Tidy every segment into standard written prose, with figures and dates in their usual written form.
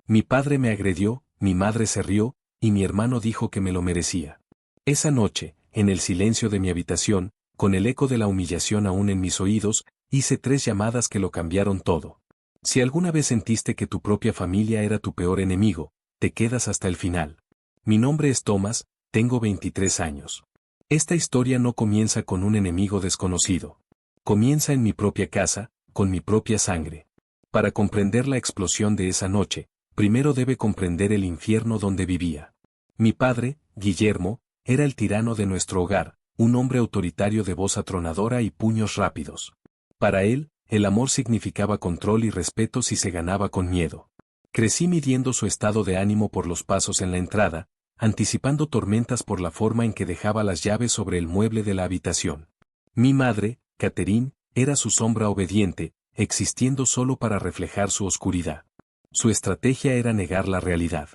Mi padre me agredió, mi madre se rió, y mi hermano dijo que me lo merecía. Esa noche, en el silencio de mi habitación, con el eco de la humillación aún en mis oídos, hice 3 llamadas que lo cambiaron todo. Si alguna vez sentiste que tu propia familia era tu peor enemigo, te quedas hasta el final. Mi nombre es Thomas, tengo 23 años. Esta historia no comienza con un enemigo desconocido. Comienza en mi propia casa, con mi propia sangre. Para comprender la explosión de esa noche, primero debe comprender el infierno donde vivía. Mi padre, Guillermo, era el tirano de nuestro hogar, un hombre autoritario de voz atronadora y puños rápidos. Para él, el amor significaba control y respeto si se ganaba con miedo. Crecí midiendo su estado de ánimo por los pasos en la entrada, anticipando tormentas por la forma en que dejaba las llaves sobre el mueble de la habitación. Mi madre, Catherine, era su sombra obediente, existiendo solo para reflejar su oscuridad. Su estrategia era negar la realidad.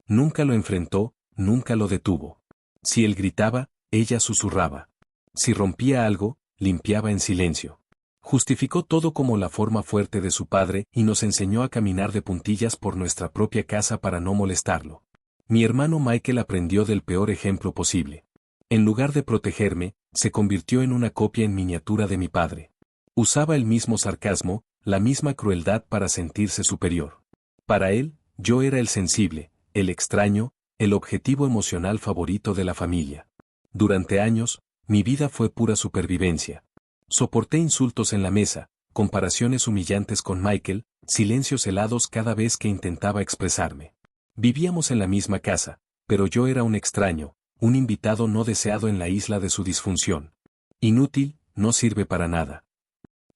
Nunca lo enfrentó, nunca lo detuvo. Si él gritaba, ella susurraba. Si rompía algo, limpiaba en silencio. Justificó todo como la forma fuerte de su padre y nos enseñó a caminar de puntillas por nuestra propia casa para no molestarlo. Mi hermano Michael aprendió del peor ejemplo posible. En lugar de protegerme, se convirtió en una copia en miniatura de mi padre. Usaba el mismo sarcasmo, la misma crueldad para sentirse superior. Para él, yo era el sensible, el extraño, el objetivo emocional favorito de la familia. Durante años, mi vida fue pura supervivencia. Soporté insultos en la mesa, comparaciones humillantes con Michael, silencios helados cada vez que intentaba expresarme. Vivíamos en la misma casa, pero yo era un extraño, un invitado no deseado en la isla de su disfunción. Inútil, no sirve para nada.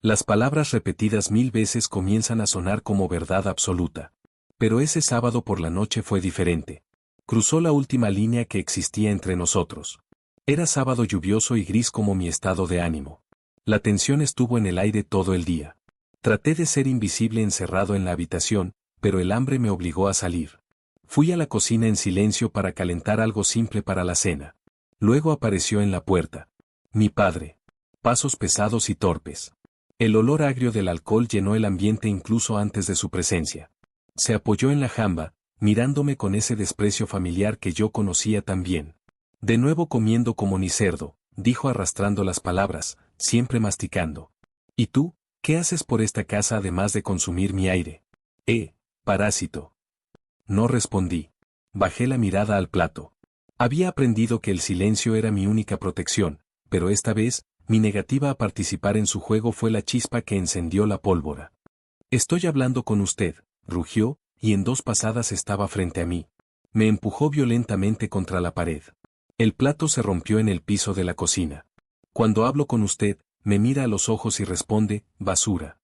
Las palabras repetidas 1000 veces comienzan a sonar como verdad absoluta. Pero ese sábado por la noche fue diferente. Cruzó la última línea que existía entre nosotros. Era sábado lluvioso y gris como mi estado de ánimo. La tensión estuvo en el aire todo el día. Traté de ser invisible encerrado en la habitación, pero el hambre me obligó a salir. Fui a la cocina en silencio para calentar algo simple para la cena. Luego apareció en la puerta. Mi padre. Pasos pesados y torpes. El olor agrio del alcohol llenó el ambiente incluso antes de su presencia. Se apoyó en la jamba, mirándome con ese desprecio familiar que yo conocía tan bien. De nuevo comiendo como ni cerdo, dijo arrastrando las palabras, siempre masticando. ¿Y tú, qué haces por esta casa además de consumir mi aire? Parásito. No respondí. Bajé la mirada al plato. Había aprendido que el silencio era mi única protección, pero esta vez, mi negativa a participar en su juego fue la chispa que encendió la pólvora. Estoy hablando con usted, rugió, y en 2 pasadas estaba frente a mí. Me empujó violentamente contra la pared. El plato se rompió en el piso de la cocina. Cuando hablo con usted, me mira a los ojos y responde, basura.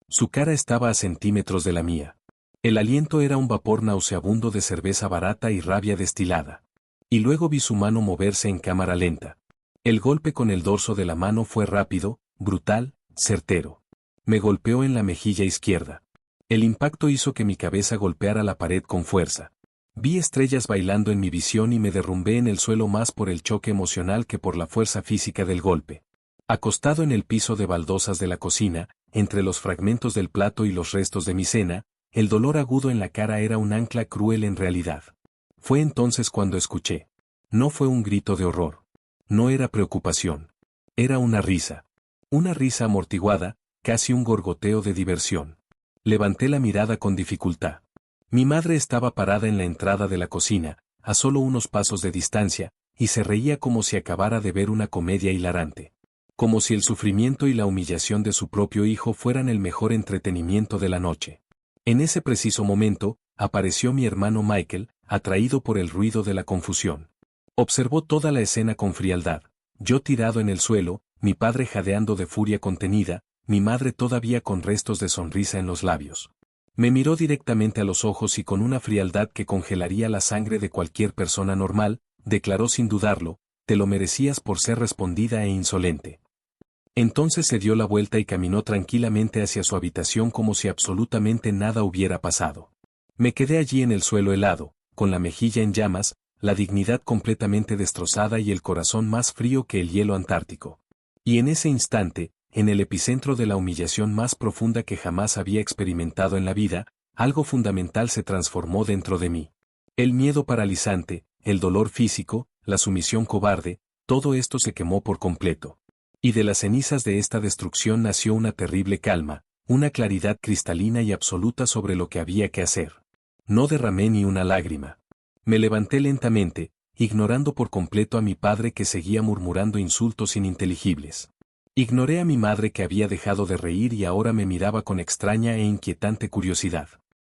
Su cara estaba a centímetros de la mía. El aliento era un vapor nauseabundo de cerveza barata y rabia destilada. Y luego vi su mano moverse en cámara lenta. El golpe con el dorso de la mano fue rápido, brutal, certero. Me golpeó en la mejilla izquierda. El impacto hizo que mi cabeza golpeara la pared con fuerza. Vi estrellas bailando en mi visión y me derrumbé en el suelo más por el choque emocional que por la fuerza física del golpe. Acostado en el piso de baldosas de la cocina, entre los fragmentos del plato y los restos de mi cena, el dolor agudo en la cara era un ancla cruel en realidad. Fue entonces cuando escuché. No fue un grito de horror. No era preocupación. Era una risa. Una risa amortiguada, casi un gorgoteo de diversión. Levanté la mirada con dificultad. Mi madre estaba parada en la entrada de la cocina, a solo unos pasos de distancia, y se reía como si acabara de ver una comedia hilarante. Como si el sufrimiento y la humillación de su propio hijo fueran el mejor entretenimiento de la noche. En ese preciso momento, apareció mi hermano Michael, atraído por el ruido de la confusión. Observó toda la escena con frialdad, yo tirado en el suelo, mi padre jadeando de furia contenida, mi madre todavía con restos de sonrisa en los labios. Me miró directamente a los ojos y con una frialdad que congelaría la sangre de cualquier persona normal, declaró sin dudarlo, te lo merecías por ser respondida e insolente. Entonces se dio la vuelta y caminó tranquilamente hacia su habitación como si absolutamente nada hubiera pasado. Me quedé allí en el suelo helado, con la mejilla en llamas, la dignidad completamente destrozada y el corazón más frío que el hielo antártico. Y en ese instante, en el epicentro de la humillación más profunda que jamás había experimentado en la vida, algo fundamental se transformó dentro de mí. El miedo paralizante, el dolor físico, la sumisión cobarde, todo esto se quemó por completo. Y de las cenizas de esta destrucción nació una terrible calma, una claridad cristalina y absoluta sobre lo que había que hacer. No derramé ni una lágrima. Me levanté lentamente, ignorando por completo a mi padre que seguía murmurando insultos ininteligibles. Ignoré a mi madre que había dejado de reír y ahora me miraba con extraña e inquietante curiosidad.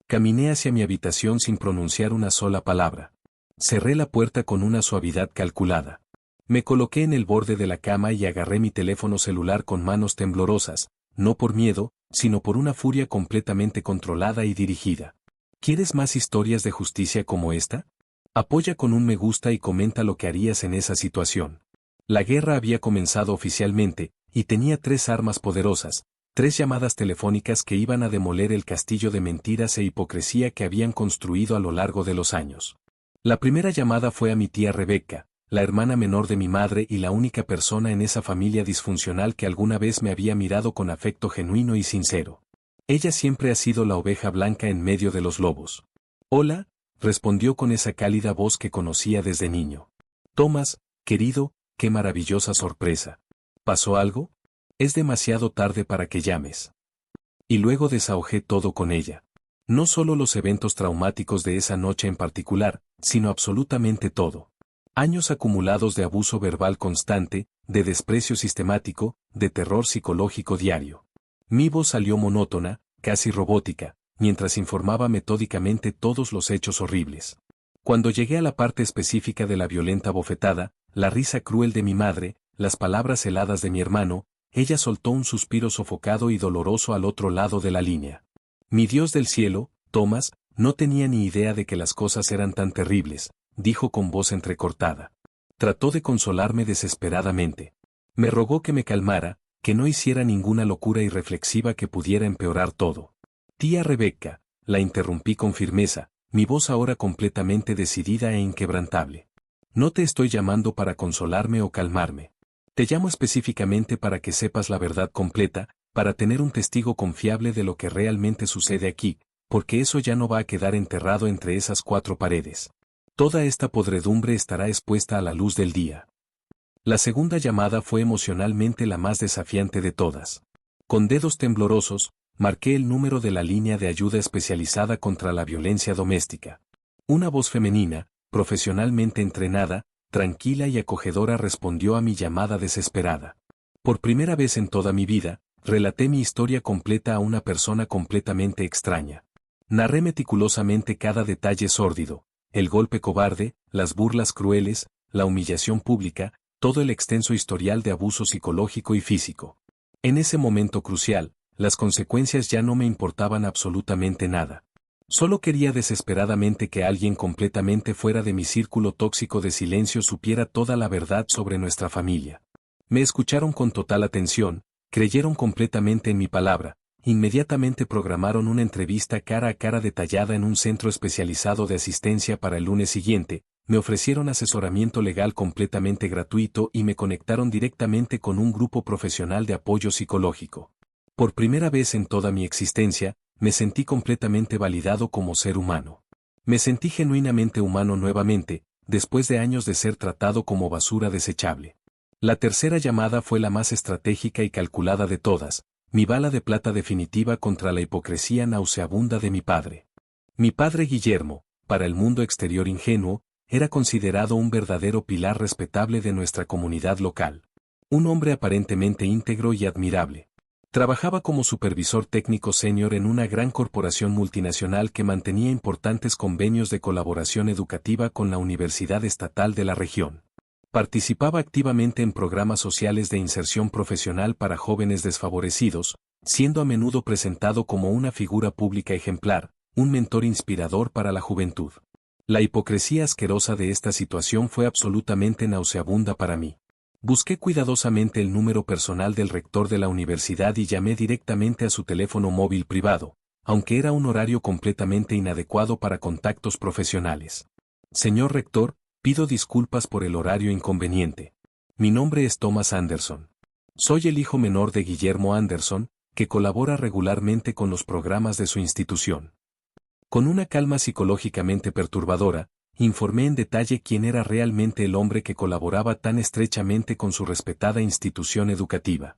Caminé hacia mi habitación sin pronunciar una sola palabra. Cerré la puerta con una suavidad calculada. Me coloqué en el borde de la cama y agarré mi teléfono celular con manos temblorosas, no por miedo, sino por una furia completamente controlada y dirigida. ¿Quieres más historias de justicia como esta? Apoya con un me gusta y comenta lo que harías en esa situación. La guerra había comenzado oficialmente, y tenía 3 armas poderosas, 3 llamadas telefónicas que iban a demoler el castillo de mentiras e hipocresía que habían construido a lo largo de los años. La primera llamada fue a mi tía Rebeca, la hermana menor de mi madre y la única persona en esa familia disfuncional que alguna vez me había mirado con afecto genuino y sincero. Ella siempre ha sido la oveja blanca en medio de los lobos. Hola, respondió con esa cálida voz que conocía desde niño. Tomás, querido, qué maravillosa sorpresa. ¿Pasó algo? Es demasiado tarde para que llames. Y luego desahogé todo con ella. No solo los eventos traumáticos de esa noche en particular, sino absolutamente todo. Años acumulados de abuso verbal constante, de desprecio sistemático, de terror psicológico diario. Mi voz salió monótona, casi robótica, mientras informaba metódicamente todos los hechos horribles. Cuando llegué a la parte específica de la violenta bofetada, la risa cruel de mi madre, las palabras heladas de mi hermano, ella soltó un suspiro sofocado y doloroso al otro lado de la línea. Mi Dios del cielo, Tomás, no tenía ni idea de que las cosas eran tan terribles, dijo con voz entrecortada. Trató de consolarme desesperadamente. Me rogó que me calmara, que no hiciera ninguna locura irreflexiva que pudiera empeorar todo. Tía Rebeca, la interrumpí con firmeza, mi voz ahora completamente decidida e inquebrantable. No te estoy llamando para consolarme o calmarme. Te llamo específicamente para que sepas la verdad completa, para tener un testigo confiable de lo que realmente sucede aquí, porque eso ya no va a quedar enterrado entre esas 4 paredes. Toda esta podredumbre estará expuesta a la luz del día. La segunda llamada fue emocionalmente la más desafiante de todas. Con dedos temblorosos, marqué el número de la línea de ayuda especializada contra la violencia doméstica. Una voz femenina, profesionalmente entrenada, tranquila y acogedora respondió a mi llamada desesperada. Por primera vez en toda mi vida, relaté mi historia completa a una persona completamente extraña. Narré meticulosamente cada detalle sórdido, el golpe cobarde, las burlas crueles, la humillación pública, todo el extenso historial de abuso psicológico y físico. En ese momento crucial, las consecuencias ya no me importaban absolutamente nada. Solo quería desesperadamente que alguien completamente fuera de mi círculo tóxico de silencio supiera toda la verdad sobre nuestra familia. Me escucharon con total atención, creyeron completamente en mi palabra, inmediatamente programaron una entrevista cara a cara detallada en un centro especializado de asistencia para el lunes siguiente, me ofrecieron asesoramiento legal completamente gratuito y me conectaron directamente con un grupo profesional de apoyo psicológico. Por primera vez en toda mi existencia, me sentí completamente validado como ser humano. Me sentí genuinamente humano nuevamente, después de años de ser tratado como basura desechable. La tercera llamada fue la más estratégica y calculada de todas, mi bala de plata definitiva contra la hipocresía nauseabunda de mi padre. Mi padre Guillermo, para el mundo exterior ingenuo, era considerado un verdadero pilar respetable de nuestra comunidad local. Un hombre aparentemente íntegro y admirable. Trabajaba como supervisor técnico senior en una gran corporación multinacional que mantenía importantes convenios de colaboración educativa con la Universidad Estatal de la región. Participaba activamente en programas sociales de inserción profesional para jóvenes desfavorecidos, siendo a menudo presentado como una figura pública ejemplar, un mentor inspirador para la juventud. La hipocresía asquerosa de esta situación fue absolutamente nauseabunda para mí. Busqué cuidadosamente el número personal del rector de la universidad y llamé directamente a su teléfono móvil privado, aunque era un horario completamente inadecuado para contactos profesionales. Señor rector, pido disculpas por el horario inconveniente. Mi nombre es Thomas Anderson. Soy el hijo menor de Guillermo Anderson, que colabora regularmente con los programas de su institución. Con una calma psicológicamente perturbadora, informé en detalle quién era realmente el hombre que colaboraba tan estrechamente con su respetada institución educativa.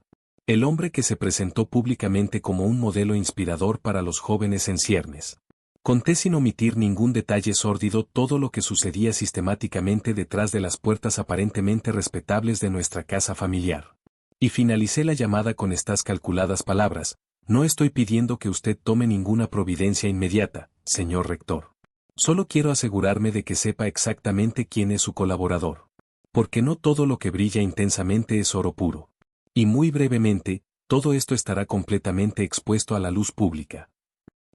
El hombre que se presentó públicamente como un modelo inspirador para los jóvenes en ciernes. Conté sin omitir ningún detalle sórdido todo lo que sucedía sistemáticamente detrás de las puertas aparentemente respetables de nuestra casa familiar. Y finalicé la llamada con estas calculadas palabras: no estoy pidiendo que usted tome ninguna providencia inmediata, señor rector. Solo quiero asegurarme de que sepa exactamente quién es su colaborador. Porque no todo lo que brilla intensamente es oro puro. Y muy brevemente, todo esto estará completamente expuesto a la luz pública.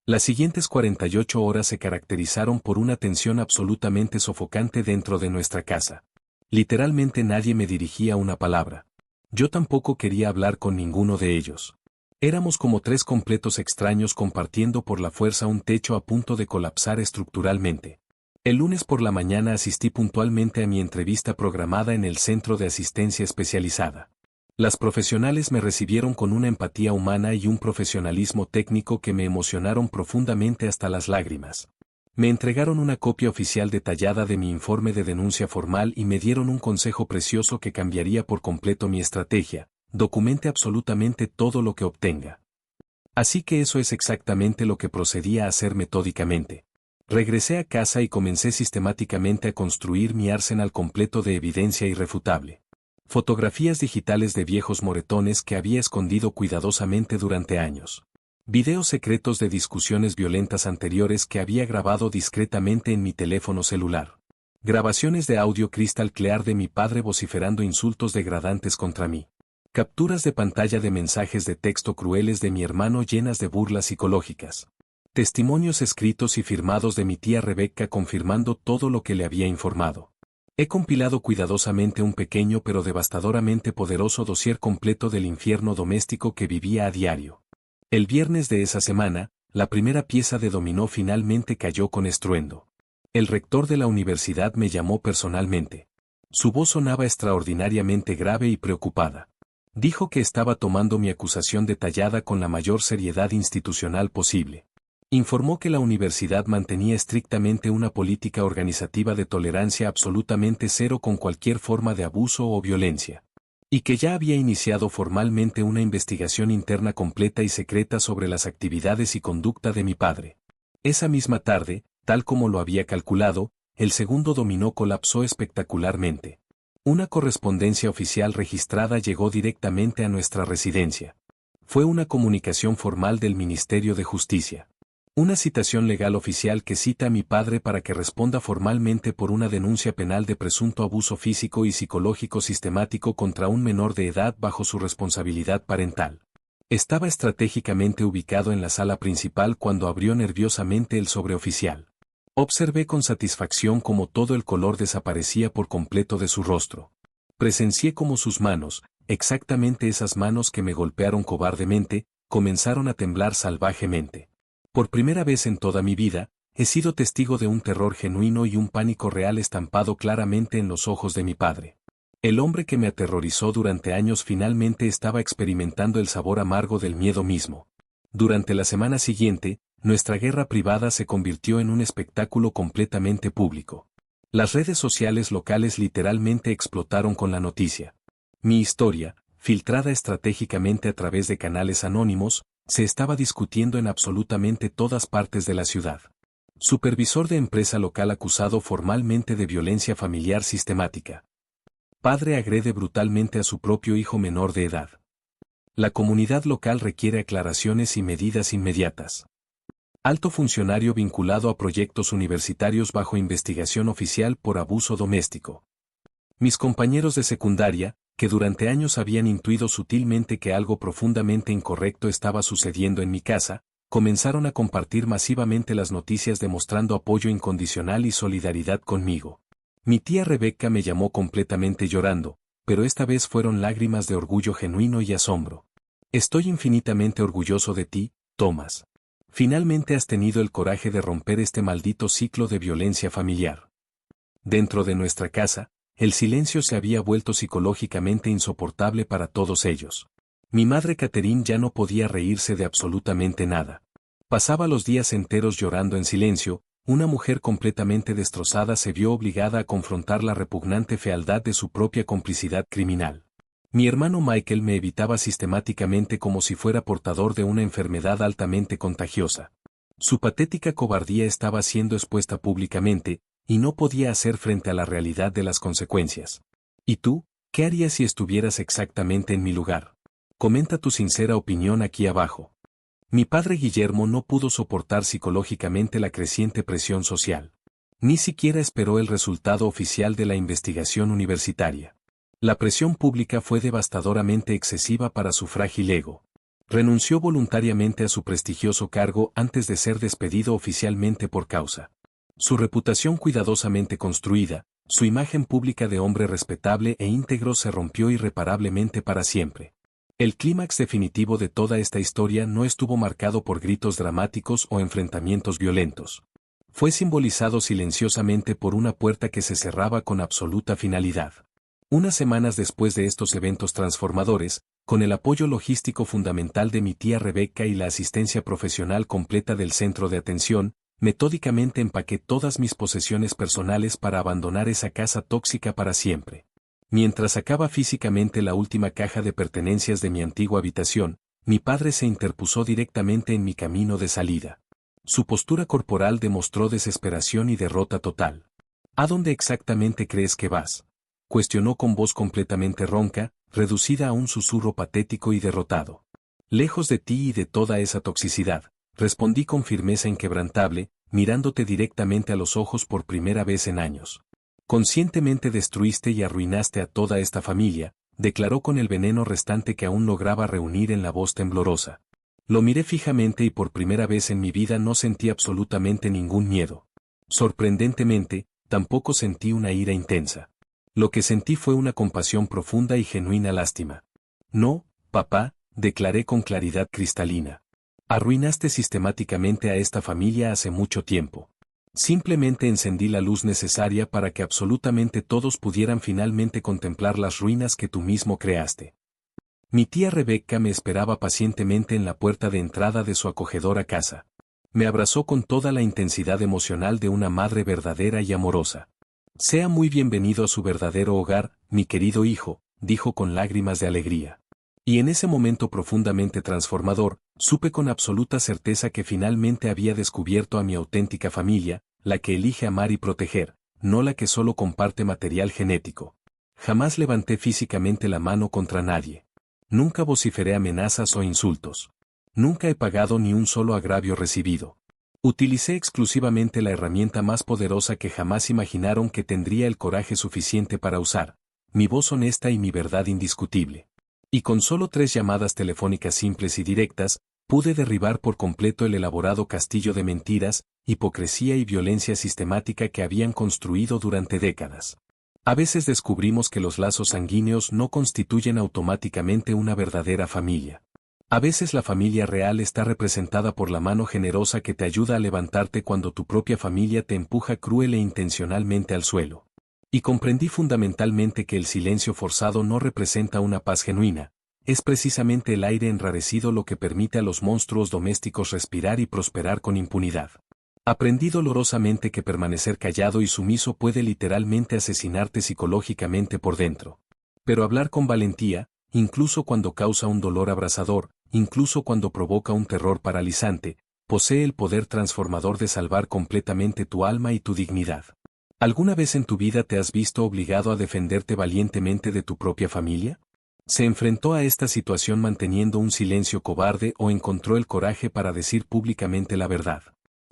Las siguientes 48 horas se caracterizaron por una tensión absolutamente sofocante dentro de nuestra casa. Literalmente nadie me dirigía una palabra. Yo tampoco quería hablar con ninguno de ellos. Éramos como tres completos extraños compartiendo por la fuerza un techo a punto de colapsar estructuralmente. El lunes por la mañana asistí puntualmente a mi entrevista programada en el Centro de Asistencia Especializada. Las profesionales me recibieron con una empatía humana y un profesionalismo técnico que me emocionaron profundamente hasta las lágrimas. Me entregaron una copia oficial detallada de mi informe de denuncia formal y me dieron un consejo precioso que cambiaría por completo mi estrategia: documente absolutamente todo lo que obtenga. Así que eso es exactamente lo que procedí a hacer metódicamente. Regresé a casa y comencé sistemáticamente a construir mi arsenal completo de evidencia irrefutable. Fotografías digitales de viejos moretones que había escondido cuidadosamente durante años. Videos secretos de discusiones violentas anteriores que había grabado discretamente en mi teléfono celular. Grabaciones de audio crystal clear de mi padre vociferando insultos degradantes contra mí. Capturas de pantalla de mensajes de texto crueles de mi hermano llenas de burlas psicológicas. Testimonios escritos y firmados de mi tía Rebecca confirmando todo lo que le había informado. He compilado cuidadosamente un pequeño pero devastadoramente poderoso dossier completo del infierno doméstico que vivía a diario. El viernes de esa semana, la primera pieza de dominó finalmente cayó con estruendo. El rector de la universidad me llamó personalmente. Su voz sonaba extraordinariamente grave y preocupada. Dijo que estaba tomando mi acusación detallada con la mayor seriedad institucional posible. Informó que la universidad mantenía estrictamente una política organizativa de tolerancia absolutamente cero con cualquier forma de abuso o violencia. Y que ya había iniciado formalmente una investigación interna completa y secreta sobre las actividades y conducta de mi padre. Esa misma tarde, tal como lo había calculado, el segundo dominó colapsó espectacularmente. Una correspondencia oficial registrada llegó directamente a nuestra residencia. Fue una comunicación formal del Ministerio de Justicia. Una citación legal oficial que cita a mi padre para que responda formalmente por una denuncia penal de presunto abuso físico y psicológico sistemático contra un menor de edad bajo su responsabilidad parental. Estaba estratégicamente ubicado en la sala principal cuando abrió nerviosamente el sobreoficial. Observé con satisfacción cómo todo el color desaparecía por completo de su rostro. Presencié cómo sus manos, exactamente esas manos que me golpearon cobardemente, comenzaron a temblar salvajemente. Por primera vez en toda mi vida, he sido testigo de un terror genuino y un pánico real estampado claramente en los ojos de mi padre. El hombre que me aterrorizó durante años finalmente estaba experimentando el sabor amargo del miedo mismo. Durante la semana siguiente, nuestra guerra privada se convirtió en un espectáculo completamente público. Las redes sociales locales literalmente explotaron con la noticia. Mi historia, filtrada estratégicamente a través de canales anónimos, se estaba discutiendo en absolutamente todas partes de la ciudad. Supervisor de empresa local acusado formalmente de violencia familiar sistemática. Padre agrede brutalmente a su propio hijo menor de edad. La comunidad local requiere aclaraciones y medidas inmediatas. Alto funcionario vinculado a proyectos universitarios bajo investigación oficial por abuso doméstico. Mis compañeros de secundaria, que durante años habían intuido sutilmente que algo profundamente incorrecto estaba sucediendo en mi casa, comenzaron a compartir masivamente las noticias demostrando apoyo incondicional y solidaridad conmigo. Mi tía Rebecca me llamó completamente llorando, pero esta vez fueron lágrimas de orgullo genuino y asombro. Estoy infinitamente orgulloso de ti, Thomas. Finalmente has tenido el coraje de romper este maldito ciclo de violencia familiar. Dentro de nuestra casa, el silencio se había vuelto psicológicamente insoportable para todos ellos. Mi madre Catherine ya no podía reírse de absolutamente nada. Pasaba los días enteros llorando en silencio. Una mujer completamente destrozada se vio obligada a confrontar la repugnante fealdad de su propia complicidad criminal. Mi hermano Michael me evitaba sistemáticamente como si fuera portador de una enfermedad altamente contagiosa. Su patética cobardía estaba siendo expuesta públicamente, y no podía hacer frente a la realidad de las consecuencias. ¿Y tú, qué harías si estuvieras exactamente en mi lugar? Comenta tu sincera opinión aquí abajo. Mi padre Guillermo no pudo soportar psicológicamente la creciente presión social. Ni siquiera esperó el resultado oficial de la investigación universitaria. La presión pública fue devastadoramente excesiva para su frágil ego. Renunció voluntariamente a su prestigioso cargo antes de ser despedido oficialmente por causa. Su reputación cuidadosamente construida, su imagen pública de hombre respetable e íntegro se rompió irreparablemente para siempre. El clímax definitivo de toda esta historia no estuvo marcado por gritos dramáticos o enfrentamientos violentos. Fue simbolizado silenciosamente por una puerta que se cerraba con absoluta finalidad. Unas semanas después de estos eventos transformadores, con el apoyo logístico fundamental de mi tía Rebeca y la asistencia profesional completa del centro de atención, metódicamente empaqué todas mis posesiones personales para abandonar esa casa tóxica para siempre. Mientras sacaba físicamente la última caja de pertenencias de mi antigua habitación, mi padre se interpuso directamente en mi camino de salida. Su postura corporal demostró desesperación y derrota total. ¿A dónde exactamente crees que vas?, cuestionó con voz completamente ronca, reducida a un susurro patético y derrotado. Lejos de ti y de toda esa toxicidad, respondí con firmeza inquebrantable, mirándote directamente a los ojos por primera vez en años. Conscientemente destruiste y arruinaste a toda esta familia, declaró con el veneno restante que aún lograba reunir en la voz temblorosa. Lo miré fijamente y por primera vez en mi vida no sentí absolutamente ningún miedo. Sorprendentemente, tampoco sentí una ira intensa. Lo que sentí fue una compasión profunda y genuina lástima. No, papá, declaré con claridad cristalina. Arruinaste sistemáticamente a esta familia hace mucho tiempo. Simplemente encendí la luz necesaria para que absolutamente todos pudieran finalmente contemplar las ruinas que tú mismo creaste. Mi tía Rebeca me esperaba pacientemente en la puerta de entrada de su acogedora casa. Me abrazó con toda la intensidad emocional de una madre verdadera y amorosa. Sea muy bienvenido a su verdadero hogar, mi querido hijo, dijo con lágrimas de alegría. Y en ese momento profundamente transformador, supe con absoluta certeza que finalmente había descubierto a mi auténtica familia, la que elige amar y proteger, no la que solo comparte material genético. Jamás levanté físicamente la mano contra nadie. Nunca vociferé amenazas o insultos. Nunca he pagado ni un solo agravio recibido. Utilicé exclusivamente la herramienta más poderosa que jamás imaginaron que tendría el coraje suficiente para usar, mi voz honesta y mi verdad indiscutible. Y con solo 3 llamadas telefónicas simples y directas, pude derribar por completo el elaborado castillo de mentiras, hipocresía y violencia sistemática que habían construido durante décadas. A veces descubrimos que los lazos sanguíneos no constituyen automáticamente una verdadera familia. A veces la familia real está representada por la mano generosa que te ayuda a levantarte cuando tu propia familia te empuja cruel e intencionalmente al suelo. Y comprendí fundamentalmente que el silencio forzado no representa una paz genuina, es precisamente el aire enrarecido lo que permite a los monstruos domésticos respirar y prosperar con impunidad. Aprendí dolorosamente que permanecer callado y sumiso puede literalmente asesinarte psicológicamente por dentro. Pero hablar con valentía, incluso cuando causa un dolor abrasador, incluso cuando provoca un terror paralizante, posee el poder transformador de salvar completamente tu alma y tu dignidad. ¿Alguna vez en tu vida te has visto obligado a defenderte valientemente de tu propia familia? ¿Se enfrentó a esta situación manteniendo un silencio cobarde o encontró el coraje para decir públicamente la verdad?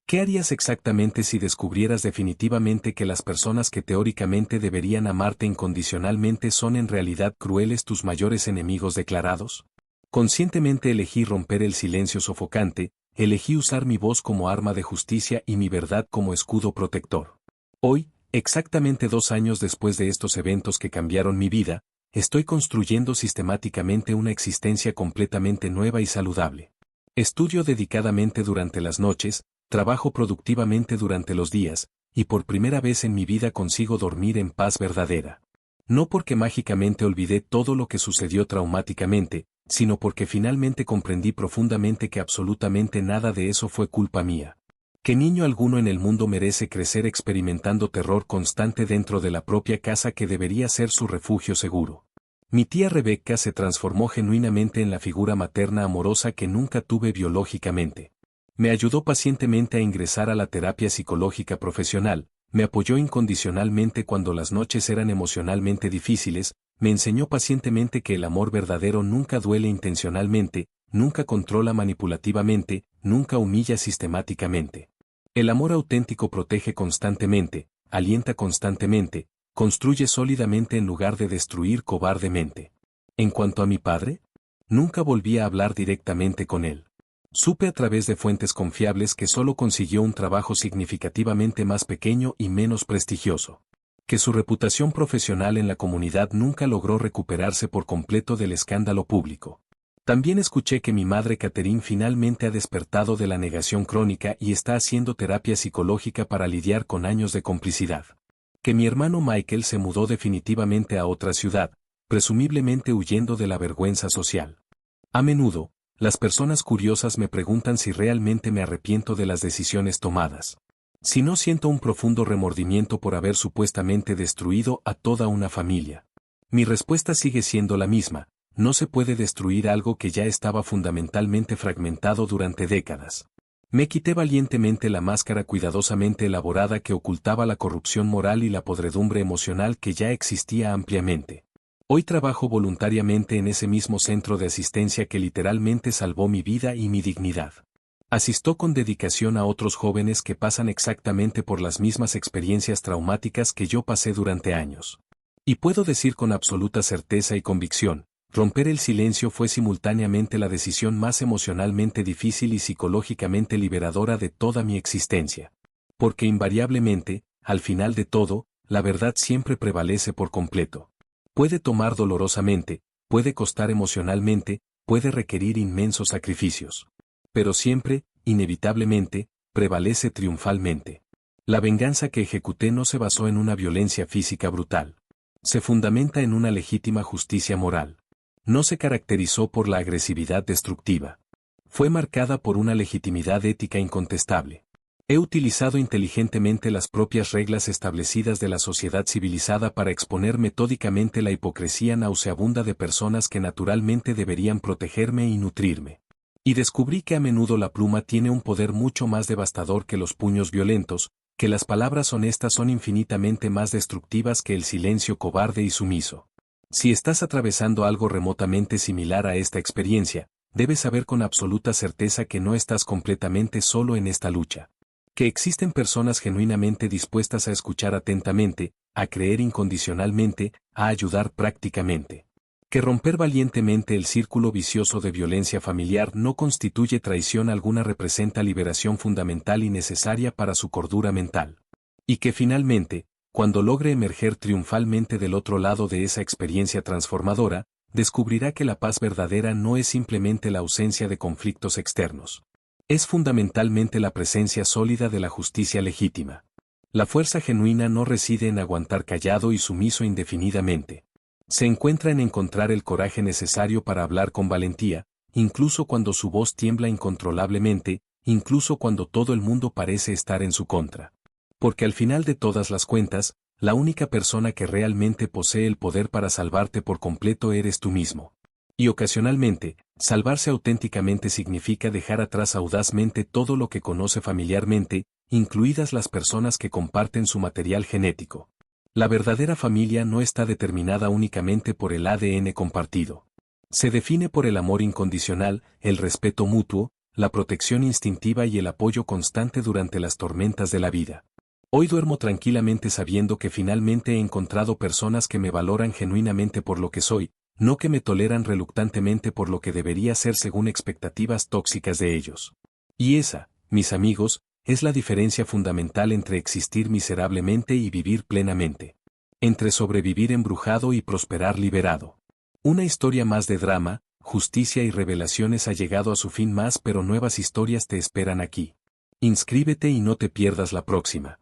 ¿Qué harías exactamente si descubrieras definitivamente que las personas que teóricamente deberían amarte incondicionalmente son en realidad crueles, tus mayores enemigos declarados? Conscientemente elegí romper el silencio sofocante, elegí usar mi voz como arma de justicia y mi verdad como escudo protector. Hoy, exactamente 2 años después de estos eventos que cambiaron mi vida, estoy construyendo sistemáticamente una existencia completamente nueva y saludable. Estudio dedicadamente durante las noches, trabajo productivamente durante los días, y por primera vez en mi vida consigo dormir en paz verdadera. No porque mágicamente olvidé todo lo que sucedió traumáticamente, sino porque finalmente comprendí profundamente que absolutamente nada de eso fue culpa mía. Que niño alguno en el mundo merece crecer experimentando terror constante dentro de la propia casa que debería ser su refugio seguro. Mi tía Rebecca se transformó genuinamente en la figura materna amorosa que nunca tuve biológicamente. Me ayudó pacientemente a ingresar a la terapia psicológica profesional, me apoyó incondicionalmente cuando las noches eran emocionalmente difíciles, me enseñó pacientemente que el amor verdadero nunca duele intencionalmente, nunca controla manipulativamente, nunca humilla sistemáticamente. El amor auténtico protege constantemente, alienta constantemente, construye sólidamente en lugar de destruir cobardemente. En cuanto a mi padre, nunca volví a hablar directamente con él. Supe a través de fuentes confiables que solo consiguió un trabajo significativamente más pequeño y menos prestigioso. Que su reputación profesional en la comunidad nunca logró recuperarse por completo del escándalo público. También escuché que mi madre Catherine finalmente ha despertado de la negación crónica y está haciendo terapia psicológica para lidiar con años de complicidad. Que mi hermano Michael se mudó definitivamente a otra ciudad, presumiblemente huyendo de la vergüenza social. A menudo, las personas curiosas me preguntan si realmente me arrepiento de las decisiones tomadas. Si no siento un profundo remordimiento por haber supuestamente destruido a toda una familia. Mi respuesta sigue siendo la misma. No se puede destruir algo que ya estaba fundamentalmente fragmentado durante décadas. Me quité valientemente la máscara cuidadosamente elaborada que ocultaba la corrupción moral y la podredumbre emocional que ya existía ampliamente. Hoy trabajo voluntariamente en ese mismo centro de asistencia que literalmente salvó mi vida y mi dignidad. Asisto con dedicación a otros jóvenes que pasan exactamente por las mismas experiencias traumáticas que yo pasé durante años. Y puedo decir con absoluta certeza y convicción, romper el silencio fue simultáneamente la decisión más emocionalmente difícil y psicológicamente liberadora de toda mi existencia. Porque invariablemente, al final de todo, la verdad siempre prevalece por completo. Puede tomar dolorosamente, puede costar emocionalmente, puede requerir inmensos sacrificios. Pero siempre, inevitablemente, prevalece triunfalmente. La venganza que ejecuté no se basó en una violencia física brutal. Se fundamenta en una legítima justicia moral. No se caracterizó por la agresividad destructiva. Fue marcada por una legitimidad ética incontestable. He utilizado inteligentemente las propias reglas establecidas de la sociedad civilizada para exponer metódicamente la hipocresía nauseabunda de personas que naturalmente deberían protegerme y nutrirme. Y descubrí que a menudo la pluma tiene un poder mucho más devastador que los puños violentos, que las palabras honestas son infinitamente más destructivas que el silencio cobarde y sumiso. Si estás atravesando algo remotamente similar a esta experiencia, debes saber con absoluta certeza que no estás completamente solo en esta lucha. Que existen personas genuinamente dispuestas a escuchar atentamente, a creer incondicionalmente, a ayudar prácticamente. Que romper valientemente el círculo vicioso de violencia familiar no constituye traición alguna, representa liberación fundamental y necesaria para su cordura mental. Y que finalmente, cuando logre emerger triunfalmente del otro lado de esa experiencia transformadora, descubrirá que la paz verdadera no es simplemente la ausencia de conflictos externos. Es fundamentalmente la presencia sólida de la justicia legítima. La fuerza genuina no reside en aguantar callado y sumiso indefinidamente. Se encuentra en encontrar el coraje necesario para hablar con valentía, incluso cuando su voz tiembla incontrolablemente, incluso cuando todo el mundo parece estar en su contra. Porque al final de todas las cuentas, la única persona que realmente posee el poder para salvarte por completo eres tú mismo. Y ocasionalmente, salvarse auténticamente significa dejar atrás audazmente todo lo que conoce familiarmente, incluidas las personas que comparten su material genético. La verdadera familia no está determinada únicamente por el ADN compartido. Se define por el amor incondicional, el respeto mutuo, la protección instintiva y el apoyo constante durante las tormentas de la vida. Hoy duermo tranquilamente sabiendo que finalmente he encontrado personas que me valoran genuinamente por lo que soy, no que me toleran reluctantemente por lo que debería ser según expectativas tóxicas de ellos. Y esa, mis amigos, es la diferencia fundamental entre existir miserablemente y vivir plenamente. Entre sobrevivir embrujado y prosperar liberado. Una historia más de drama, justicia y revelaciones ha llegado a su fin más, pero nuevas historias te esperan aquí. Inscríbete y no te pierdas la próxima.